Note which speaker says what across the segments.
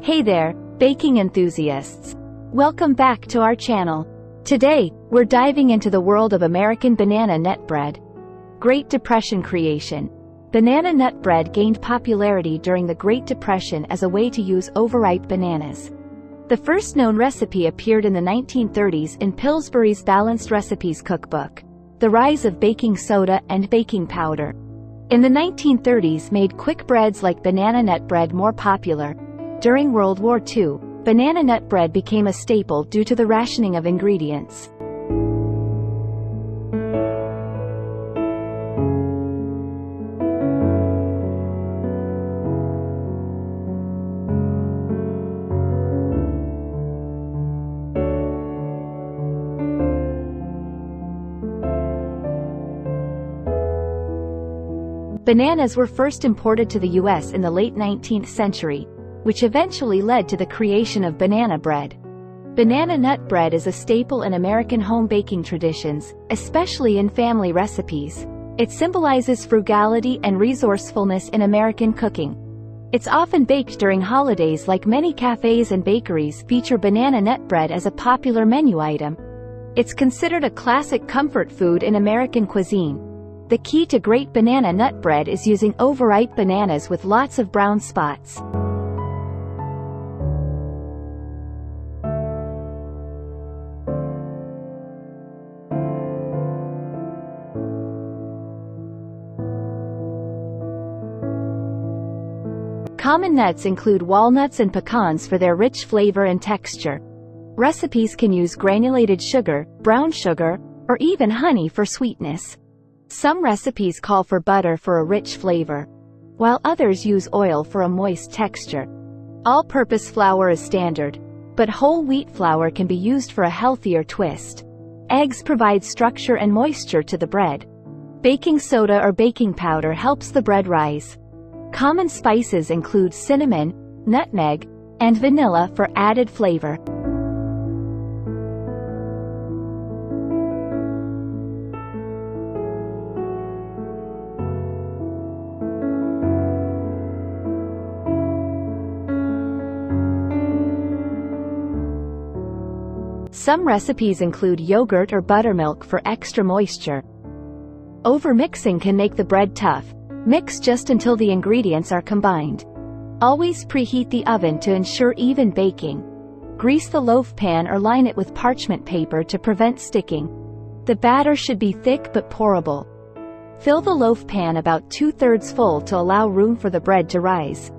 Speaker 1: Hey there, baking enthusiasts. Welcome back to our channel. Today, we're diving into the world of American banana nut bread. Great Depression creation. Banana nut bread gained popularity during the Great Depression as a way to use overripe bananas. The first known recipe appeared in the 1930s in Pillsbury's Balanced Recipes cookbook. The rise of baking soda and baking powder in the 1930s made quick breads like banana nut bread more popular. During World War II, banana nut bread became a staple due to the rationing of ingredients. Bananas were first imported to the U.S. in the late 19th century, which eventually led to the creation of banana bread. Banana nut bread is a staple in American home baking traditions, especially in family recipes. It symbolizes frugality and resourcefulness in American cooking. It's often baked during holidays, like many cafes and bakeries feature banana nut bread as a popular menu item. It's considered a classic comfort food in American cuisine. The key to great banana nut bread is using overripe bananas with lots of brown spots. Common nuts include walnuts and pecans for their rich flavor and texture. Recipes can use granulated sugar, brown sugar, or even honey for sweetness. Some recipes call for butter for a rich flavor, while others use oil for a moist texture. All-purpose flour is standard, but whole wheat flour can be used for a healthier twist. Eggs provide structure and moisture to the bread. Baking soda or baking powder helps the bread rise. Common spices include cinnamon, nutmeg, and vanilla for added flavor. Some recipes include yogurt or buttermilk for extra moisture. Overmixing can make the bread tough. Mix just until the ingredients are combined. Always preheat the oven to ensure even baking. Grease the loaf pan or line it with parchment paper to prevent sticking. The batter should be thick but pourable. Fill the loaf pan about 2/3 full to allow room for the bread to rise.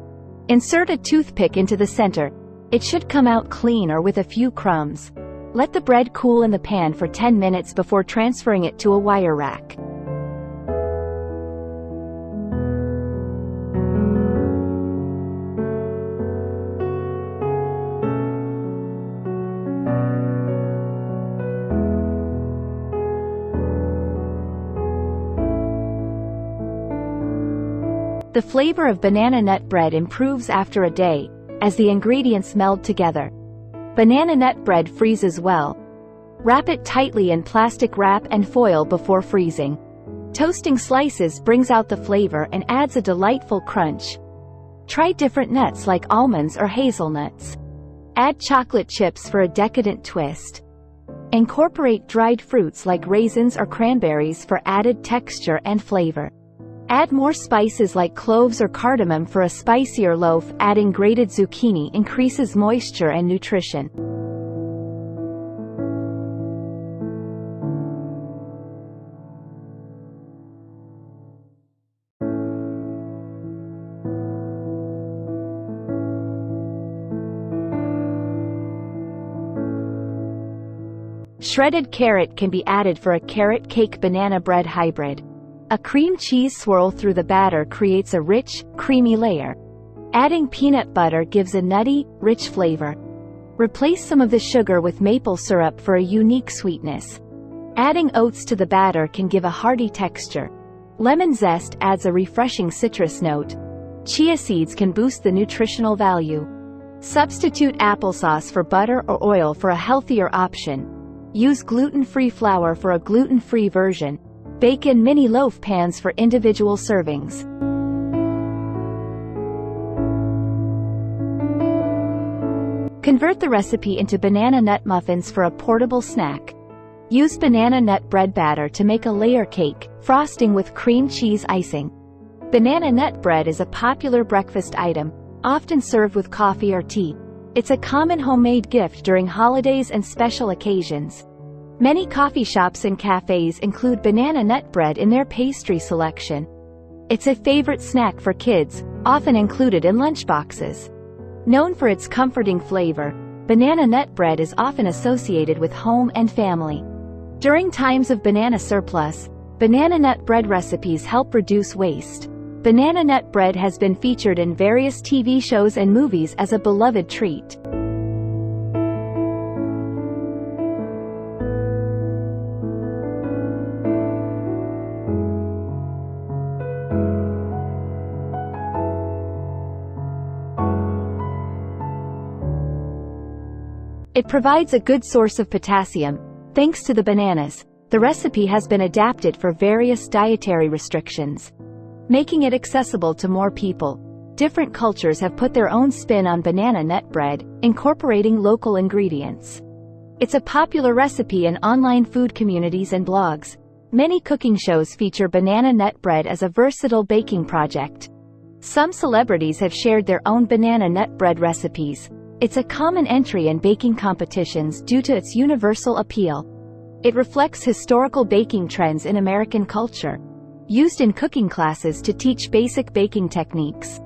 Speaker 1: Insert a toothpick into the center. It should come out clean or with a few crumbs. Let the bread cool in the pan for 10 minutes before transferring it to a wire rack. The flavor of banana nut bread improves after a day, as the ingredients meld together. Banana nut bread freezes well. Wrap it tightly in plastic wrap and foil before freezing. Toasting slices brings out the flavor and adds a delightful crunch. Try different nuts like almonds or hazelnuts. Add chocolate chips for a decadent twist. Incorporate dried fruits like raisins or cranberries for added texture and flavor. Add more spices like cloves or cardamom for a spicier loaf. Adding grated zucchini increases moisture and nutrition. Shredded carrot can be added for a carrot cake banana bread hybrid. A cream cheese swirl through the batter creates a rich, creamy layer. Adding peanut butter gives a nutty, rich flavor. Replace some of the sugar with maple syrup for a unique sweetness. Adding oats to the batter can give a hearty texture. Lemon zest adds a refreshing citrus note. Chia seeds can boost the nutritional value. Substitute applesauce for butter or oil for a healthier option. Use gluten-free flour for a gluten-free version. Bake in mini loaf pans for individual servings. Convert the recipe into banana nut muffins for a portable snack. Use banana nut bread batter to make a layer cake, frosting with cream cheese icing. Banana nut bread is a popular breakfast item, often served with coffee or tea. It's a common homemade gift during holidays and special occasions. Many coffee shops and cafes include banana nut bread in their pastry selection. It's a favorite snack for kids, often included in lunchboxes. Known for its comforting flavor, banana nut bread is often associated with home and family. During times of banana surplus, banana nut bread recipes help reduce waste. Banana nut bread has been featured in various TV shows and movies as a beloved treat. It provides a good source of potassium. Thanks to the bananas, the recipe has been adapted for various dietary restrictions, making it accessible to more people. Different cultures have put their own spin on banana nut bread, incorporating local ingredients. It's a popular recipe in online food communities and blogs. Many cooking shows feature banana nut bread as a versatile baking project. Some celebrities have shared their own banana nut bread recipes. It's a common entry in baking competitions due to its universal appeal. It reflects historical baking trends in American culture, used in cooking classes to teach basic baking techniques.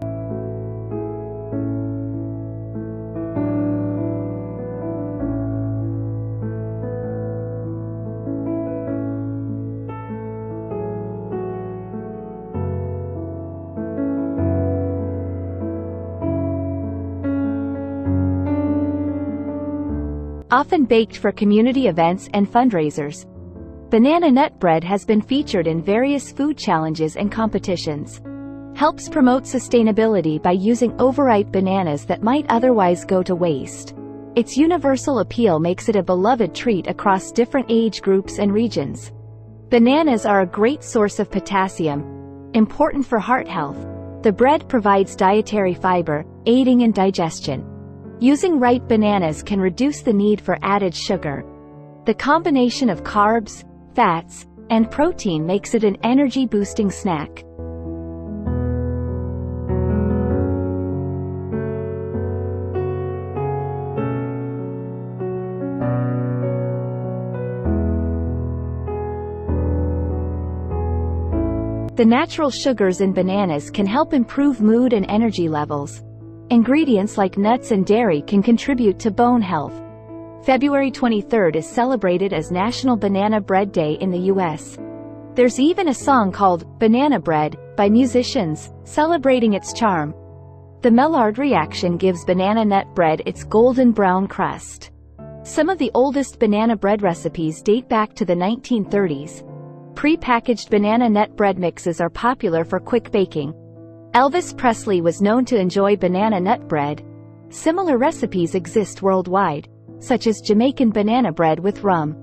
Speaker 1: Often baked for community events and fundraisers, banana nut bread has been featured in various food challenges and competitions. Helps promote sustainability by using overripe bananas that might otherwise go to waste. Its universal appeal makes it a beloved treat across different age groups and regions. Bananas are a great source of potassium, important for heart health. The bread provides dietary fiber, aiding in digestion. Using ripe bananas can reduce the need for added sugar. The combination of carbs, fats, and protein makes it an energy-boosting snack. The natural sugars in bananas can help improve mood and energy levels. Ingredients like nuts and dairy can contribute to bone health. February 23rd is celebrated as National Banana Bread Day in the US. There's even a song called "Banana Bread" by musicians, celebrating its charm. The Maillard reaction gives banana nut bread its golden brown crust. Some of the oldest banana bread recipes date back to the 1930s. Pre-packaged banana nut bread mixes are popular for quick baking. Elvis Presley was known to enjoy banana nut bread. Similar recipes exist worldwide, such as Jamaican banana bread with rum.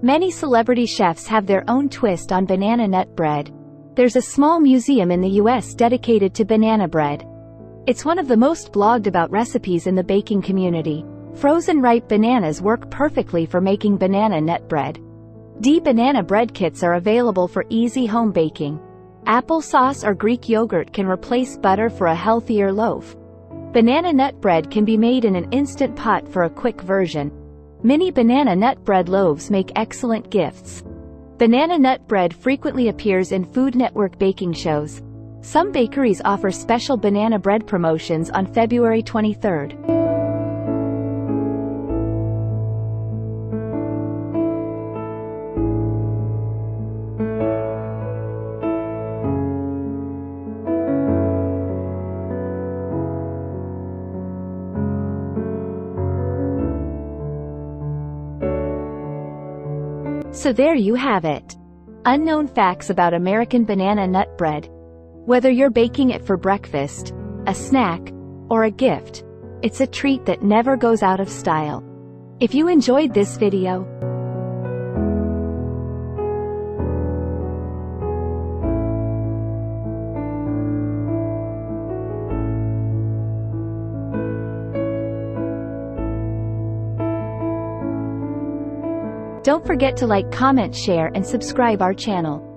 Speaker 1: Many celebrity chefs have their own twist on banana nut bread. There's a small museum in the US dedicated to banana bread. It's one of the most blogged about recipes in the baking community. Frozen ripe bananas work perfectly for making banana nut bread. Banana bread kits are available for easy home baking. Applesauce or Greek yogurt can replace butter for a healthier loaf. Banana nut bread can be made in an instant pot for a quick version. Mini banana nut bread loaves make excellent gifts. Banana nut bread frequently appears in Food Network baking shows. Some bakeries offer special banana bread promotions on February 23rd. So there you have it. Unknown facts about American banana nut bread. Whether you're baking it for breakfast, a snack, or a gift, It's a treat that never goes out of style. If you enjoyed this video, don't forget to like, comment, share, and subscribe our channel.